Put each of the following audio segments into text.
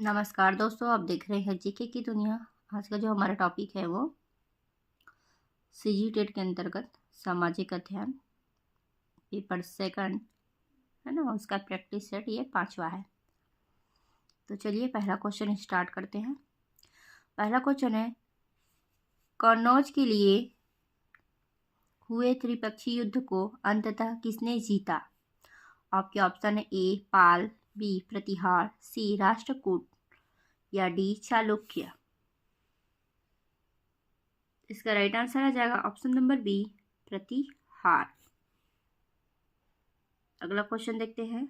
नमस्कार दोस्तों, आप देख रहे हैं जीके की दुनिया। आज का जो हमारा टॉपिक है वो सीजी टेट के अंतर्गत सामाजिक अध्ययन पेपर सेकंड है ना। उसका प्रैक्टिस सेट ये 5वां है। तो चलिए पहला क्वेश्चन स्टार्ट करते हैं। पहला क्वेश्चन है, कन्नौज के लिए हुए त्रिपक्षीय युद्ध को अंततः किसने जीता? आपके ऑप्शन है ए पाल, बी प्रतिहार, सी राष्ट्रकूट या डी चालुक्य। इसका राइट आंसर आ जाएगा ऑप्शन नंबर बी प्रतिहार। अगला क्वेश्चन देखते हैं,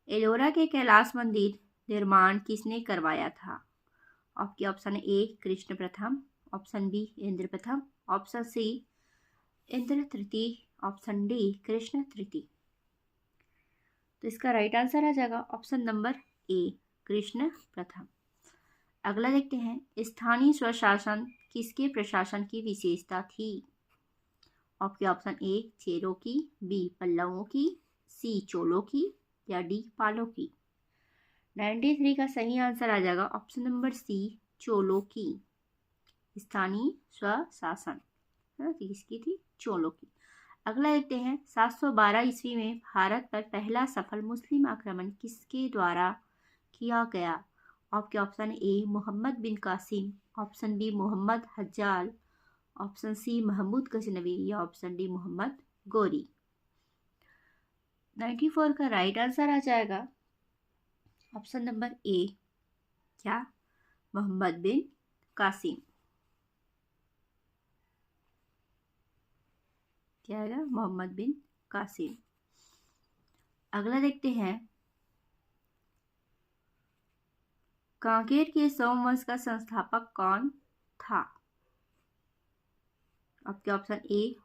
एलोरा के कैलाश मंदिर निर्माण किसने करवाया था? आपके ऑप्शन ए कृष्ण प्रथम, ऑप्शन बी इंद्र प्रथम, ऑप्शन सी इंद्र तृतीय, ऑप्शन डी कृष्ण तृतीय। तो इसका राइट आंसर आ जाएगा ऑप्शन नंबर ए कृष्ण प्रथम। अगला देखते हैं, स्थानीय स्वशासन किसके प्रशासन की विशेषता थी? आपके ऑप्शन ए चेरों की, बी पल्लवों की, सी चोलों की या डी पालों की। 93 का सही आंसर आ जाएगा ऑप्शन नंबर सी चोलों की। स्थानीय स्वशासन किसकी थी? चोलों की। अगला देखते हैं, 712 ईस्वी में भारत पर पहला सफल मुस्लिम आक्रमण किसके द्वारा किया गया? आपके option A Mohammad bin Qasim, option B Mohammad Hajjal, option C Mahmud Ghaznavi या ऑप्शन डी मोहम्मद गोरी। 94 का राइट आंसर आ जाएगा ऑप्शन नंबर ए, क्या मोहम्मद बिन कासिम। क्या आएगा? मोहम्मद बिन कासिम। अगला देखते हैं, कांकेर के सोमवंश का संस्थापक कौन था? आपके option A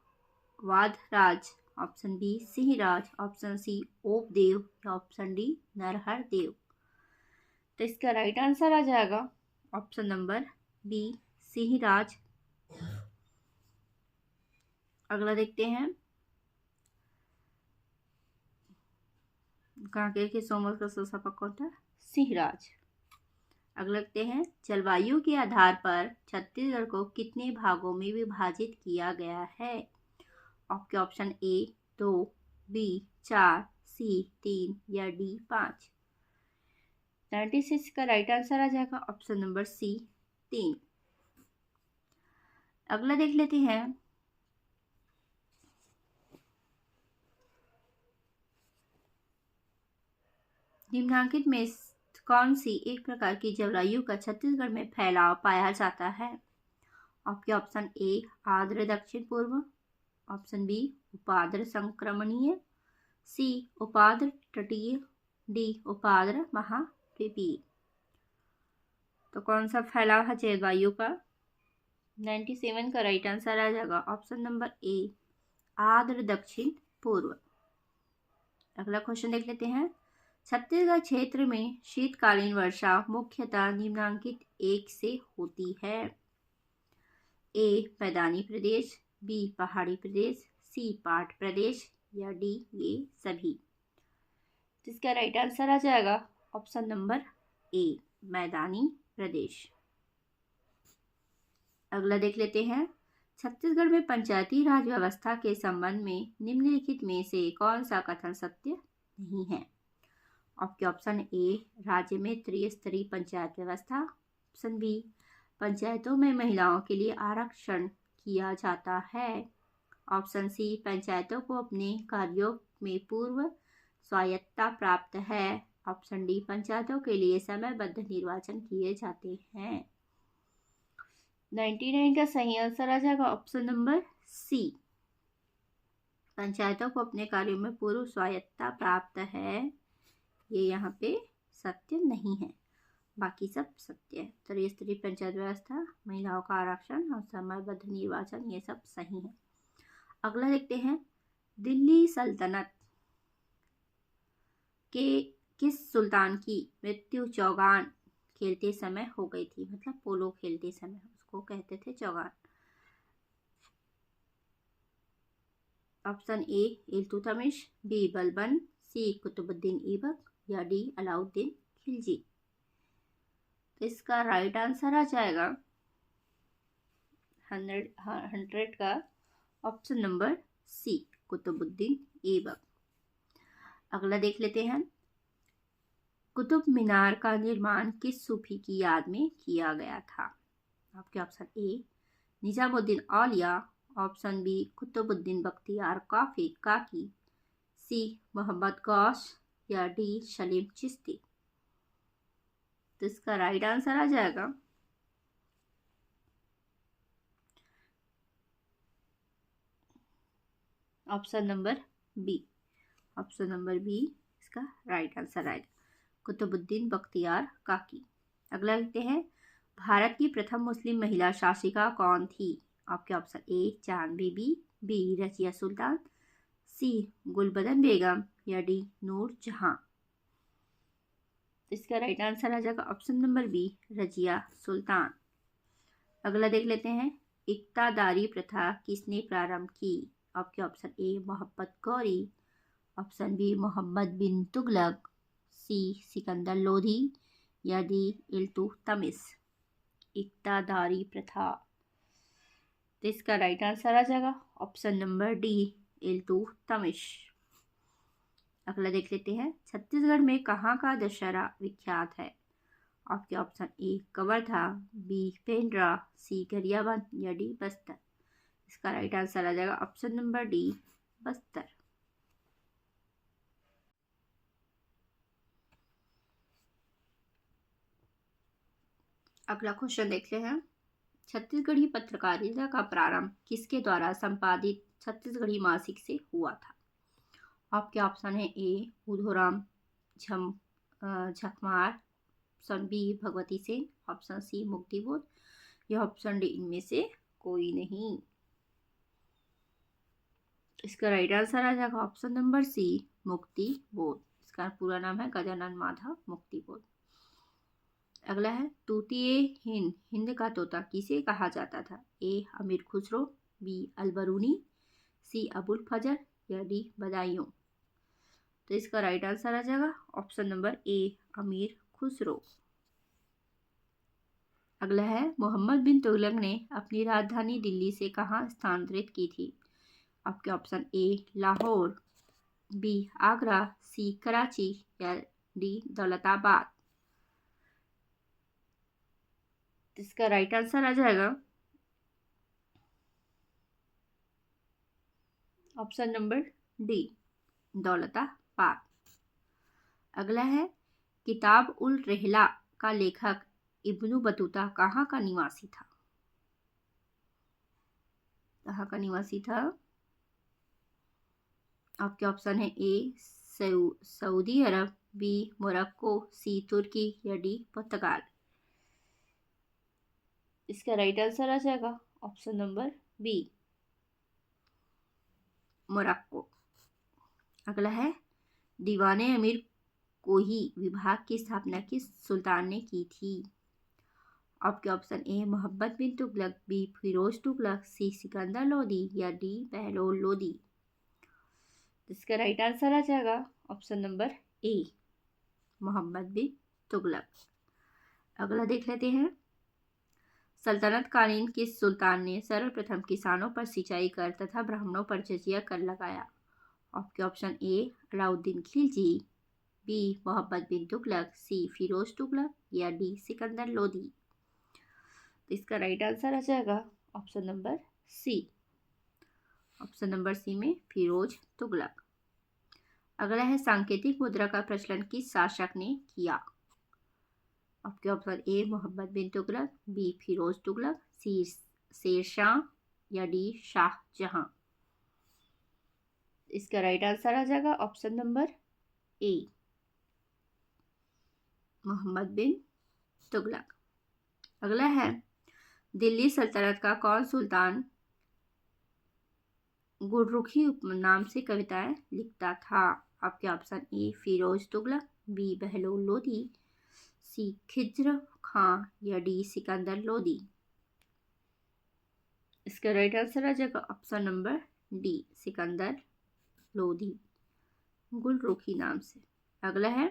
Vadhraj, option B Singhraj, option C Opdev या ऑप्शन डी नरहर देव। तो इसका राइट आंसर आ जाएगा ऑप्शन नंबर बी सिंहराज। अगला देखते हैं, कांकेर के सोमवंश का संस्थापक कौन था? सिंहराज। अगला देखते हैं, जलवायु के आधार पर छत्तीसगढ़ को कितने भागों में विभाजित किया गया है? आपके ऑप्शन ए 2, बी 4, सी 3 या डी 5। 96 का राइट आंसर आ जाएगा ऑप्शन नंबर सी 3। अगला देख लेते हैं, निम्नलिखित में कौन सी एक प्रकार की जलवायु का छत्तीसगढ़ में फैलाव पाया जाता है? आपके ऑप्शन ए आर्द्र दक्षिण पूर्व, ऑप्शन बी उपाद्र संक्रमणीय, सी उपाद्र तटीय, डी उपाद्र महाद्वीपीय। तो कौन सा फैलाव है जलवायु का? 97 का राइट आंसर आ जाएगा ऑप्शन नंबर ए आर्द्र दक्षिण पूर्व। अगला क्वेश्चन देख लेते हैं, छत्तीसगढ़ क्षेत्र में शीतकालीन वर्षा मुख्यतः निम्नलिखित एक से होती है। ए मैदानी प्रदेश, बी पहाड़ी प्रदेश, सी पाट प्रदेश या डी ये सभी। तो इसका राइट आंसर आ जाएगा ऑप्शन नंबर ए मैदानी प्रदेश। अगला देख लेते हैं, छत्तीसगढ़ में पंचायती राज व्यवस्था के संबंध में निम्नलिखित में से कौन सा कथन सत्य नहीं है? आपके ऑप्शन ए राज्य में त्रिस्तरीय पंचायत व्यवस्था, ऑप्शन बी पंचायतों में महिलाओं के लिए आरक्षण किया जाता है, ऑप्शन सी पंचायतों को अपने कार्यों में पूर्व स्वायत्तता प्राप्त है, ऑप्शन डी पंचायतों के लिए समयबद्ध निर्वाचन किए जाते हैं। 99 का सही आंसर आ जाएगा ऑप्शन नंबर सी पंचायतों को अपने कार्यों में पूर्व स्वायत्तता प्राप्त है। ये यहाँ पे सत्य नहीं है, बाकी सब सत्य है। त्रिस्तरीय पंचायत व्यवस्था, महिलाओं का आरक्षण और समयबद्ध निर्वाचन ये सब सही है। अगला देखते हैं, दिल्ली सल्तनत के किस सुल्तान की मृत्यु चौगान खेलते समय हो गई थी? मतलब पोलो खेलते समय, उसको कहते थे चौगान। Option A Iltutmish, B Balban, C Qutubuddin Aibak या डी अलाउद्दीन खिलजी। इसका राइट आंसर आ जाएगा 100 का option number C, Qutubuddin Aibak. अगला देख लेते हैं, कुतुब मीनार का निर्माण किस सूफी की याद में किया गया था? आपके option A Nizamuddin Auliya, option B Qutubuddin Bakhtiyar Kaki, C Mohammad Ghaus या डी सलीम चिश्ती। तो इसका राइट आंसर आ जाएगा option number B. Option number B इसका राइट आंसर आएगा, कुतुबुद्दीन बख्तियार काकी। अगला लिखते हैं, भारत की प्रथम मुस्लिम महिला शासिका कौन थी? आपके ऑप्शन ए चांद बीबी, बी रजिया सुल्तान, सी गुलबदन बेगम या डी नूर जहां। इसका राइट आंसर आ जाएगा option number B, Razia Sultan. अगला देख लेते हैं, इक्तादारी प्रथा किसने प्रारंभ की? आपके ऑप्शन ए मोहब्बत Gauri, option B Mohammad bin Tughlaq, C Sikandar Lodhi या डी इल्तुतमिश। इक्तादारी प्रथा, तो इसका राइट आंसर आ जाएगा ऑप्शन नंबर डी, इल्तुतमिश। अगला देख लेते हैं, छत्तीसगढ़ में कहाँ का दशहरा विख्यात है? आपके option A Kawardha, B Pendra, C Gariaband या डी बस्तर। इसका राइट आंसर आ जाएगा ऑप्शन नंबर डी, बस्तर। अगला क्वेश्चन देखते हैं, छत्तीसगढ़ी पत्रकारिता का प्रारंभ किसके द्वारा संपादित छत्तीसगढ़ी मासिक से हुआ था? आपके ऑप्शन है A Udhoram Jhakmar, option B Bhagwati Sen, option C Muktibodh या ऑप्शन डी इनमें से कोई नहीं। इसका राइट आंसर आ जाएगा ऑप्शन नंबर सी, मुक्तिबोध। इसका पूरा नाम है गजानन माधव मुक्तिबोध। अगला है, तूतिए हिंद, हिंद का तोता किसे कहा जाता था? ए अमीर खुसरो, बी अलबरूनी, सी अबुल फजर या डी बदायूं। तो इसका राइट आंसर आ जाएगा ऑप्शन नंबर ए, अमीर खुसरो। अगला है, मोहम्मद बिन तुगलक ने अपनी राजधानी दिल्ली से कहाँ स्थानांतरित की थी? आपके option A Lahore, B Agra, C Karachi या डी दौलताबाद। इसका राइट आंसर आ जाएगा ऑप्शन नंबर डी, दौलताबाद। अगला है, किताब उल रहला का लेखक इब्नु बतूता कहाँ का निवासी था? कहाँ का निवासी था? आपके ऑप्शन है ए सऊदी अरब, बी मोरक्को, सी तुर्की या डी पुर्तगाल। इसका राइट आंसर आ जाएगा ऑप्शन नंबर बी, मोरक्को। अगला है, दीवाने अमीर कोही विभाग की स्थापना किस सुल्तान ने की थी? आपके option A Mohammad bin Tughlaq, B Firoz Tughlaq, C Sikandar Lodi या डी बहलोल लोदी। इसका राइट आंसर आ जाएगा option number A, Mohammad bin Tughlaq. अगला देख लेते हैं, सल्तनत कालीन किस सुल्तान ने सर्वप्रथम किसानों पर सिंचाई कर तथा ब्राह्मणों पर जजिया कर लगाया? आपके option A Alauddin Khilji, B Mohammad bin Tughlaq, C Firoz Tughlaq या डी सिकंदर लोदी। इसका राइट आंसर आ जाएगा option number C, option number C में फिरोज तुगलक। अगला है, सांकेतिक मुद्रा का प्रचलन किस शासक ने किया? आपके option A Mohammad bin Tughlaq, B Firoz Tughlaq, C Sher Shah या डी शाहजहां। इसका राइट आंसर आ जाएगा option number A, Mohammad bin Tughlaq. अगला है, दिल्ली सल्तनत का कौन सुल्तान गुलरुखी उपनाम से कविताएं लिखता था? आपके option A Firoz Tughlaq, B Bahlol Lodi, C Khizr Khan या डी सिकंदर लोदी। इसका राइट आंसर आ जाएगा option number D, Sikandar Lodhi, Gulrukhi नाम से। अगला है,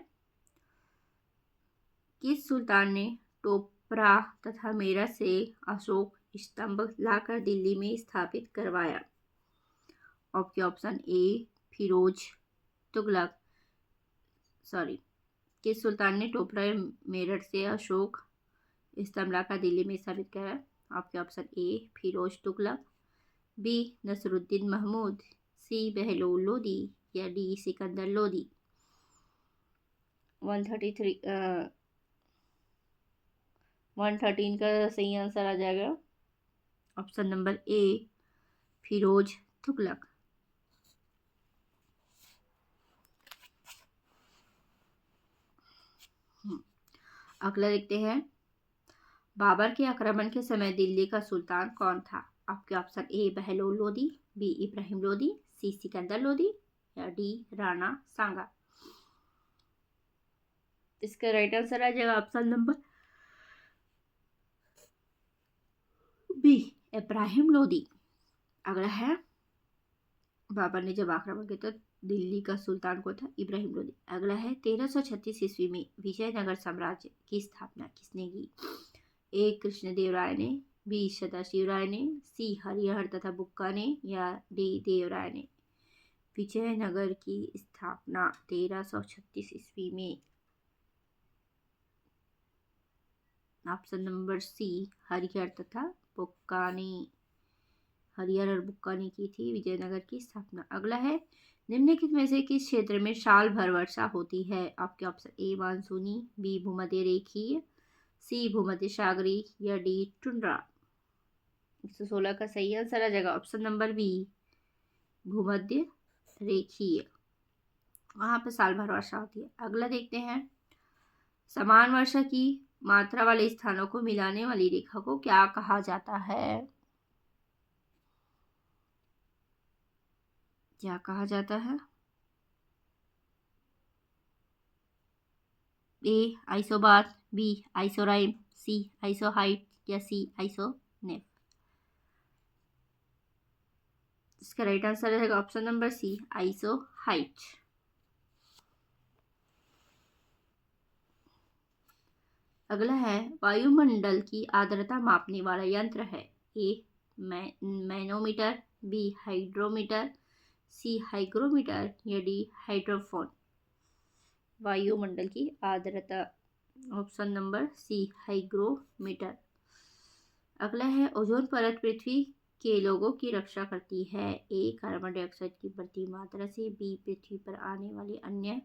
किस सुल्तान ने टोपरा तथा मेरठ से अशोक स्तंभ लाकर दिल्ली में स्थापित करवाया? आपके ऑप्शन ए फिरोज तुगलक, किस सुल्तान ने टोपरा मेरठ से अशोक स्तंभ लाकर दिल्ली में स्थापित कराया? आपके option A Firoz Tughlaq, B Nasiruddin Mahmud, C Bahlol Lodi या डी सिकंदर लोदी। 113 का सही आंसर आ जाएगा option number A Firoz Tughlaq. अगला देखते हैं, बाबर के आक्रमण के समय दिल्ली का सुल्तान कौन था? आपके option A Bahlol Lodi, B Ibrahim Lodi, C Sikandar Lodi या डी राणा सांगा। इसका राइट आंसर आ जाएगा option number B Ibrahim Lodi. अगला है, बाबर ने जब आक्रमण किया तो दिल्ली का सुल्तान को था इब्राहिम लोदी। अगला है, 1336 ईस्वी में विजयनगर साम्राज्य की स्थापना किसने की? ए कृष्णदेव राय ने, बी सदाशिव राय ने, सी हरिहर तथा बुक्का ने या डी देव राय ने। विजयनगर की स्थापना 1336 ईस्वी में ऑप्शन नंबर सी हरिहर तथा बुक्का ने, हरिहर और बुक्का ने की थी विजयनगर की स्थापना। अगला है, निम्नलिखित में से किस क्षेत्र में साल भर वर्षा होती है? आपके ऑप्शन ए मानसूनी, बी भूमध्य रेखीय, सी भूमध्य सागरी या डी टुंड्रा। 116 का सही आंसर आ जाएगा ऑप्शन नंबर बी भूमध्य रेखीय, वहां पर साल भर वर्षा होती है। अगला देखते हैं, समान वर्षा की मात्रा वाले स्थानों को मिलाने वाली रेखा को क्या कहा जाता है? क्या कहा जाता है? ए आइसोबार, बी आइसोराइम, सी आइसोहाइट या सी आइसोनेफ। इसका राइट आंसर रहेगा ऑप्शन नंबर सी आइसोहाइट। अगला है, वायुमंडल की आर्द्रता मापने वाला यंत्र है? ए मैनोमीटर, बी हाइड्रोमीटर, सी हाइग्रोमीटर या डी हाइड्रोफोन। वायुमंडल की आर्द्रता ऑप्शन नंबर सी हाइग्रोमीटर। अगला है, ओजोन परत पृथ्वी के लोगों की रक्षा करती है? ए कार्बन डाइऑक्साइड की बढ़ती मात्रा से, बी पृथ्वी पर आने वाले अन्य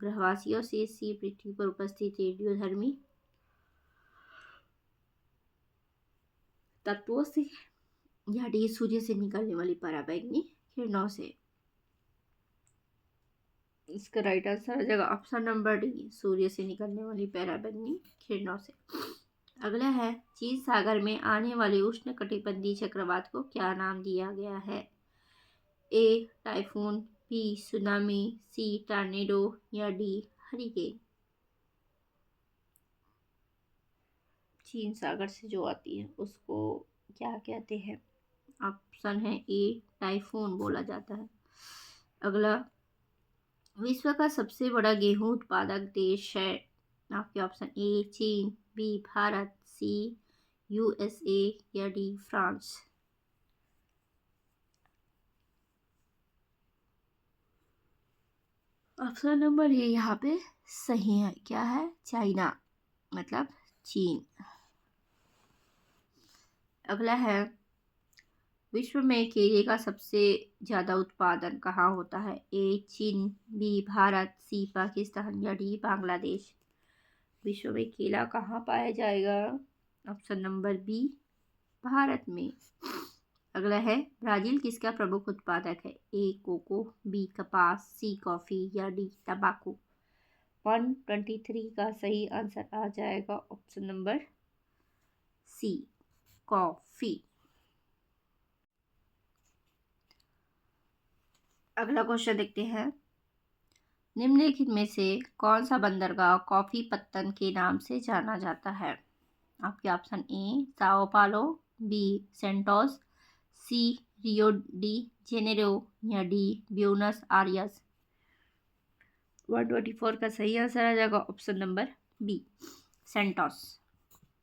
ग्रहवासियों से, सी पृथ्वी पर उपस्थित रेडियोधर्मी तत्वों से या डी सूर्य से निकलने वाली पराबैंगनी किरणों से। इसका राइट आंसर आ जाएगा ऑप्शन नंबर डी सूर्य से निकलने वाली पराबैंगनी किरणों से। अगला है, चीन सागर में आने वाले उष्ण कटिबंधीय चक्रवात को क्या नाम दिया गया है? ए टाइफून, बी सुनामी, सी टॉर्नेडो या डी हरिकेन। चीन सागर से जो आती है उसको क्या कहते हैं? ऑप्शन है ए टाइफून बोला जाता है। अगला, विश्व का सबसे बड़ा गेहूं उत्पादक देश है? आपके ऑप्शन ए चीन, बी भारत, सी यूएसए या डी फ्रांस। ऑप्शन नंबर ए यहाँ पे सही है। क्या है? चाइना, मतलब चीन। अगला है, विश्व में केले का सबसे ज़्यादा उत्पादन कहाँ होता है? ए चीन, बी भारत, सी पाकिस्तान या डी बांग्लादेश। विश्व में केला कहाँ पाया जाएगा? ऑप्शन नंबर बी भारत में। अगला है, ब्राज़ील किसका प्रमुख उत्पादक है? ए कोको, बी कपास, सी कॉफ़ी या डी तंबाकू। 123 का सही आंसर आ जाएगा ऑप्शन नंबर सी कॉफ़ी। अगला क्वेश्चन देखते हैं, निम्नलिखित में से कौन सा बंदरगाह कॉफ़ी पत्तन के नाम से जाना जाता है? आपके ऑप्शन ए साओ पालो, बी सेंटोस, सी रियो डी जेनेरो या डी ब्यूनस आयर्स। 124 का सही आंसर आ जाएगा ऑप्शन नंबर बी सेंटोस।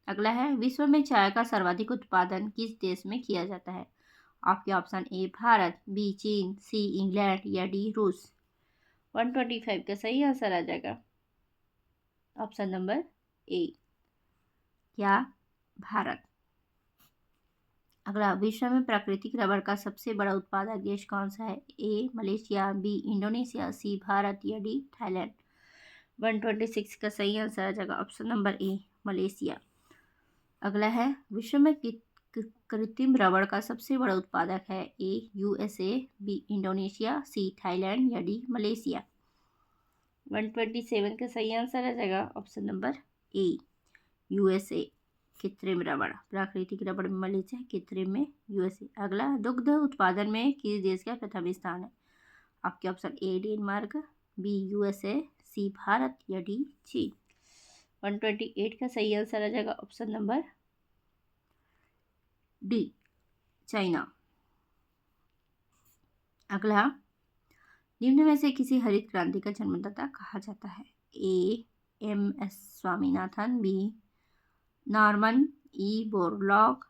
अगला है, विश्व में चाय का सर्वाधिक उत्पादन किस देश में किया जाता है? आपके ऑप्शन ए भारत, बी चीन, सी इंग्लैंड या डी रूस। 125 का सही आंसर आ जाएगा ऑप्शन नंबर ए, क्या भारत। अगला, विश्व में प्राकृतिक रबर का सबसे बड़ा उत्पादक देश कौन सा है? ए मलेशिया, बी इंडोनेशिया, सी भारत या डी थाईलैंड। 126 का सही आंसर आ जाएगा ऑप्शन नंबर ए, मलेशिया। अगला है, विश्व में कृत्रिम रबड़ का सबसे बड़ा उत्पादक है? A USA, B Indonesia, C Thailand या डी मलेशिया। 127 का सही आंसर आ जाएगा ऑप्शन नंबर ए, यूएसए। कृत्रिम रबड़, प्राकृतिक रबड़ में मलेशिया, कृत्रिम में यूएसए। अगला, दुग्ध उत्पादन में किस देश का प्रथम स्थान है? आपके option A Denmark, B USA, C Bharat या डी चीन। 128 का सही आंसर आ जाएगा ऑप्शन नंबर डी, चाइना। अगला, निम्न में से किसी हरित क्रांति का जन्मदाता कहा जाता है? A M S Swaminathan, B Norman E Borlaug,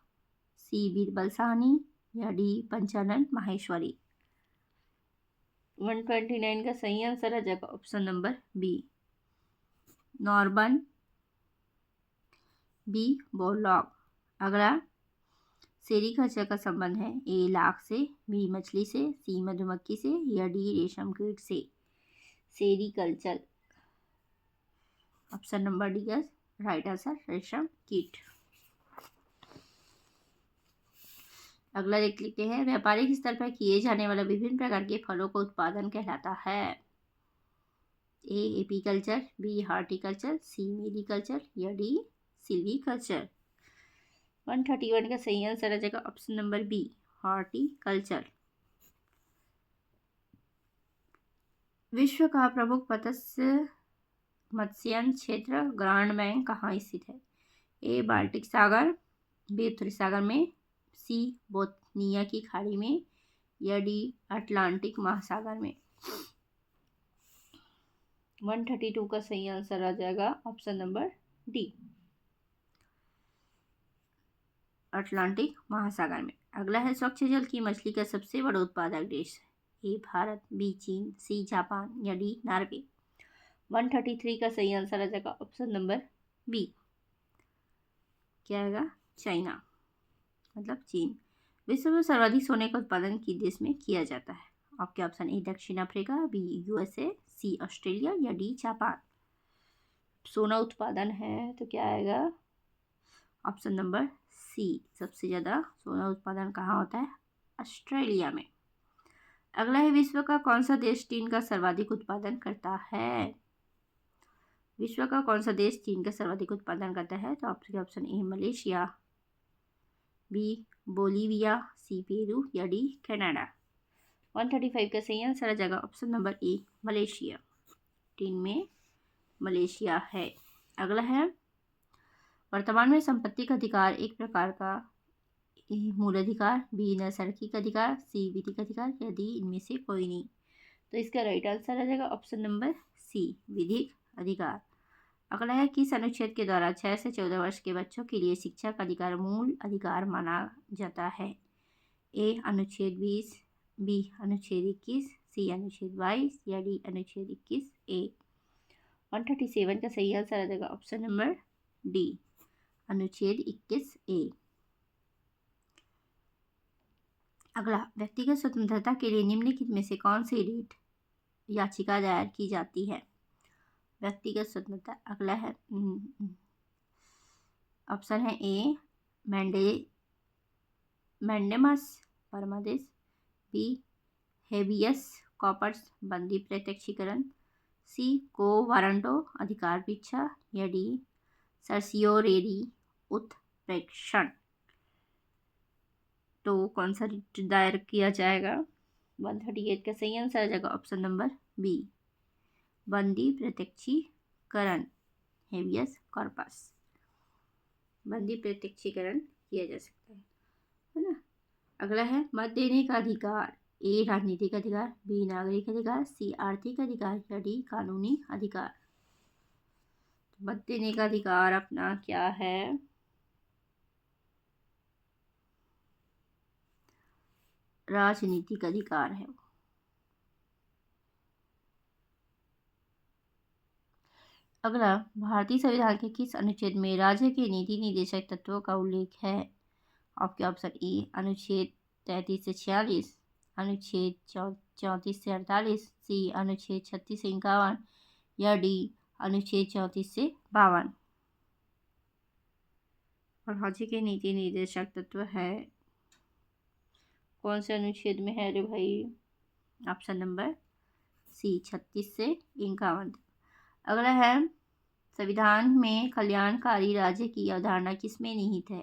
C Birbal Sahni या डी पंचानन माहेश्वरी। 129 का सही आंसर आ जाएगा option number B, Norman B Borlaug. अगला, सेरीकल्चर का संबंध है? ए लाख से, बी मछली से, सी मधुमक्खी से या डी रेशम कीट से। सेरीकल्चर, ऑप्शन नंबर डी का राइट आंसर, रेशम कीट। अगला देख लेते हैं, व्यापारिक स्तर पर किए जाने वाला विभिन्न प्रकार के फलों का उत्पादन कहलाता है? A apiculture, B horticulture, C mariculture या डी सिल्वीकल्चर। 131 का सही आंसर आ जाएगा ऑप्शन नंबर बी, हॉर्टिकल्चर। विश्व का प्रमुख मत्स्यन क्षेत्र ग्रांड बैंक कहाँ स्थित है? ए बाल्टिक सागर, बी उत्तरी सागर में, सी बोथनिया की खाड़ी में या डी अटलांटिक महासागर में। 132 का सही आंसर आ जाएगा ऑप्शन नंबर डी, अटलांटिक महासागर में। अगला है, स्वच्छ जल की मछली का सबसे बड़ा उत्पादक देश? ए भारत, बी चीन, सी जापान या डी नॉर्वे। 133 का सही आंसर आ जाएगा ऑप्शन नंबर बी, क्या आएगा, चाइना, मतलब चीन। विश्व में सर्वाधिक सोने का उत्पादन किस देश में किया जाता है? आपके ऑप्शन ए दक्षिण अफ्रीका, बी यूएसए, सी ऑस्ट्रेलिया या डी जापान। सोना उत्पादन है तो क्या आएगा ऑप्शन नंबर सी, सबसे ज़्यादा सोना उत्पादन कहाँ होता है? ऑस्ट्रेलिया में। अगला है, विश्व का कौन सा देश टीन का सर्वाधिक उत्पादन करता है? विश्व का कौन सा देश टीन का सर्वाधिक उत्पादन करता है? तो आपके option A Malaysia, B Bolivia, C Peru या डी कनाडा। 135 का सही आंसर आ जाएगा option number A, Malaysia. Tin में मलेशिया है। अगला है, वर्तमान में संपत्ति का अधिकार एक प्रकार का मूल अधिकार, बी नैसर्गिक अधिकार, सी विधिक अधिकार या डी इनमें से कोई नहीं। तो इसका राइट आंसर आ जाएगा ऑप्शन नंबर सी, विधिक अधिकार। अगला है, किस अनुच्छेद के द्वारा 6 से 14 वर्ष के बच्चों के लिए शिक्षा का अधिकार मूल अधिकार माना जाता है? ए अनुच्छेद 20, बी अनुच्छेद 21, सी अनुच्छेद 22 या डी अनुच्छेद 21 ए। 137 का सही आंसर आ जाएगा ऑप्शन नंबर डी, अनुच्छेद 21 ए। अगला, व्यक्तिगत स्वतंत्रता के लिए निम्नलिखित में से कौन सी रीट याचिका दायर की जाती है? व्यक्तिगत स्वतंत्रता। अगला है, ऑप्शन है ए मैंडेमस परमादेश, बी हेबियस कॉर्पस बंदी प्रत्यक्षीकरण, सी को वारंटो अधिकार परीक्षा या डी सर्सियोरेरी उत्प्रेक्षण। तो कौन सा रिट दायर किया जाएगा? 138 का सही आंसर आ जाएगा ऑप्शन नंबर बी, बंदी प्रत्यक्षीकरण, हेबियस कॉर्पस, बंदी प्रत्यक्षीकरण किया जा सकता है ना। अगला है, मत देने का अधिकार। ए राजनीतिक अधिकार, बी नागरिक अधिकार, सी आर्थिक अधिकार या डी कानूनी अधिकार। मत देने का अधिकार अपना क्या है? राजनीतिक अधिकार है। अगला, भारतीय संविधान के किस अनुच्छेद में राज्य के नीति निर्देशक तत्वों का उल्लेख है? आपके ऑप्शन ए अनुच्छेद 33 से 46, अनुच्छेद 34 से 48, सी अनुच्छेद 36 से 51 या डी अनुच्छेद 34 से 52। और राज्य के नीति निर्देशक तत्व है, कौन से अनुच्छेद में है रे भाई? ऑप्शन नंबर सी 36 से 51। अगला है, संविधान में कल्याणकारी राज्य की अवधारणा किसमें निहित है?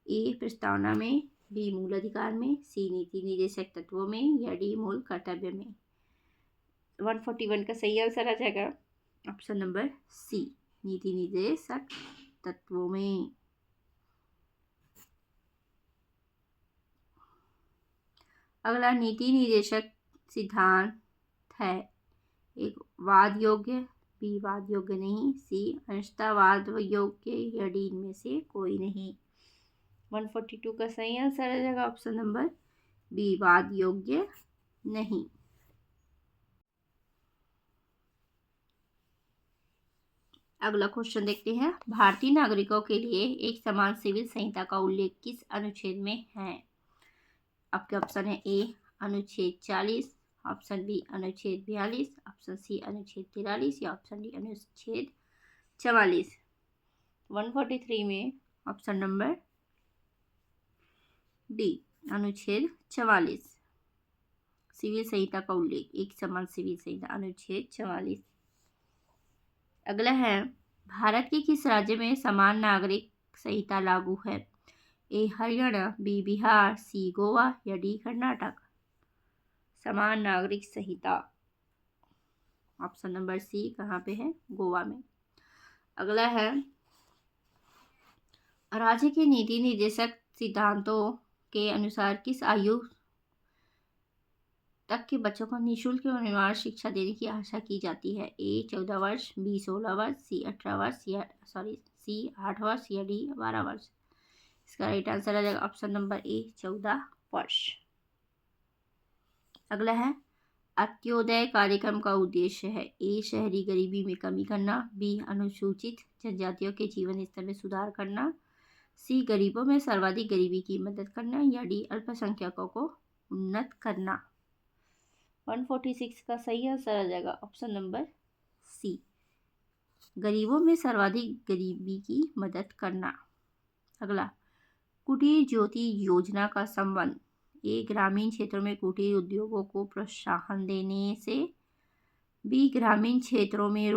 ए प्रस्तावना में, बी मूल अधिकार में, सी नीति निर्देशक तत्वों में या डी मूल कर्तव्य में। 141 का सही आंसर आ जाएगा ऑप्शन नंबर सी, नीति निर्देशक तत्वों में। अगला, नीति निर्देशक सिद्धांत है, एक वाद योग्य, बी वाद योग्य नहीं, सी अंशतः वाद योग्य या डी इनमें से कोई नहीं। 142 का सही आंसर आ जाएगा ऑप्शन नंबर बी, वाद योग्य नहीं। अगला क्वेश्चन देखते हैं, भारतीय नागरिकों के लिए एक समान सिविल संहिता का उल्लेख किस अनुच्छेद में है? आपके ऑप्शन है ए अनुच्छेद 40, ऑप्शन बी अनुच्छेद 42, ऑप्शन सी अनुच्छेद 43 या ऑप्शन डी अनुच्छेद 44। 143 में ऑप्शन नंबर डी अनुच्छेद 44, सिविल संहिता का उल्लेख, एक समान सिविल संहिता, अनुच्छेद 44। अगला है, भारत के किस राज्य में समान नागरिक संहिता लागू है? ए हरियाणा, बी बिहार, सी गोवा या डी कर्नाटक। समान नागरिक संहिता, ऑप्शन नंबर सी कहाँ पे है? गोवा में। अगला है, राज्य के नीति निर्देशक सिद्धांतों के अनुसार किस आयु तक के बच्चों को निःशुल्क और अनिवार्य शिक्षा देने की आशा की जाती है? ए 14 वर्ष, बी 16 वर्ष, सी 18 वर्ष या सी 8 वर्ष या डी 12 वर्ष। इसका राइट आंसर आ जाएगा ऑप्शन नंबर ए 14 वर्ष। अगला है, अंत्योदय कार्यक्रम का उद्देश्य है, ए शहरी गरीबी में कमी करना, बी अनुसूचित जनजातियों के जीवन स्तर में सुधार करना, सी गरीबों में सर्वाधिक गरीबी की मदद करना या डी अल्पसंख्यकों को उन्नत करना। 146 का सही आंसर आ जाएगा ऑप्शन नंबर सी, गरीबों में सर्वाधिक गरीबी की मदद करना। अगला, कुटीर ज्योति योजना का संबंध, ए ग्रामीण क्षेत्रों में कुटीर उद्योगों को प्रोत्साहन देने से, बी ग्रामीण क्षेत्रों में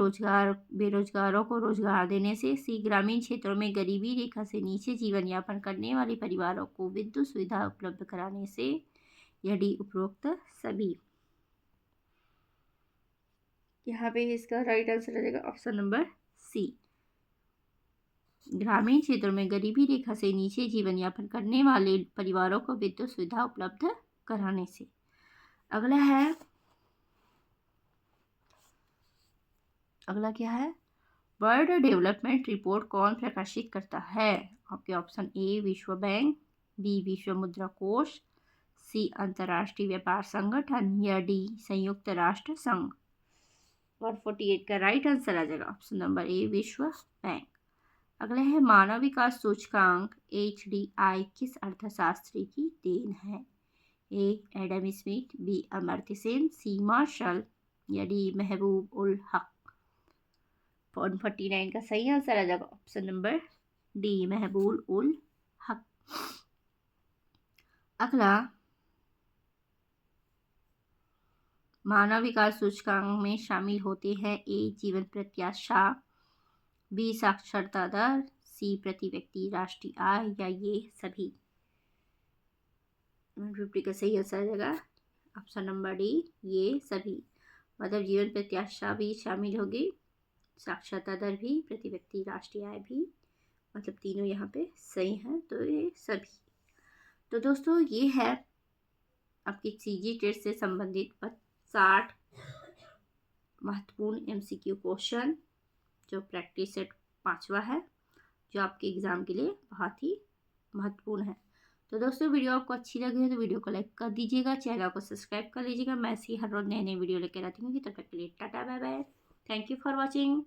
बेरोजगारों को रोजगार देने से, सी ग्रामीण क्षेत्रों में गरीबी रेखा से नीचे जीवन यापन करने वाले परिवारों को विद्युत सुविधा उपलब्ध कराने से या डी उपरोक्त सभी। यहाँ पे इसका राइट आंसर आ जाएगा ऑप्शन नंबर सी, ग्रामीण क्षेत्रों में गरीबी रेखा से नीचे जीवन यापन करने वाले परिवारों को विद्युत सुविधा उपलब्ध कराने से। अगला है, अगला क्या है, वर्ल्ड डेवलपमेंट रिपोर्ट कौन प्रकाशित करता है? आपके ऑप्शन ए विश्व बैंक, बी विश्व मुद्रा कोष, सी अंतर्राष्ट्रीय व्यापार संगठन या डी संयुक्त राष्ट्र संघ। 148 का राइट आंसर आ जाएगा ऑप्शन नंबर ए विश्व बैंक। अगला है, मानव विकास सूचकांक HDI किस अर्थशास्त्री की देन है? A Adam Smith, B Amartya Sen, C Marshall या डी महबूब उल हक। 149 का सही आंसर आ जाएगा option number D Mahbub ul हक। अगला, मानव विकास सूचकांक में शामिल होते हैं ए जीवन प्रत्याशा, बी साक्षरता दर, सी प्रति व्यक्ति राष्ट्रीय आय या ये सभी। 150 का सही आंसर आ जाएगा ऑप्शन नंबर डी ये सभी, मतलब जीवन प्रत्याशा भी शामिल होगी, साक्षरता दर भी, प्रति व्यक्ति राष्ट्रीय आय भी, मतलब तीनों यहाँ पे सही हैं, तो ये सभी। तो दोस्तों ये है आपकी सीजी टेस्ट से संबंधित 60 महत्वपूर्ण MCQ क्वेश्चन, जो प्रैक्टिस सेट 5वां है, जो आपके एग्ज़ाम के लिए बहुत ही महत्वपूर्ण है। तो दोस्तों वीडियो आपको अच्छी लगी है तो वीडियो को लाइक कर दीजिएगा, चैनल को सब्सक्राइब कर लीजिएगा। मैं ऐसी हर रोज नए नए वीडियो लेकर आती हूँ। तब तक के लिए tata bye bye. Thank you for watching.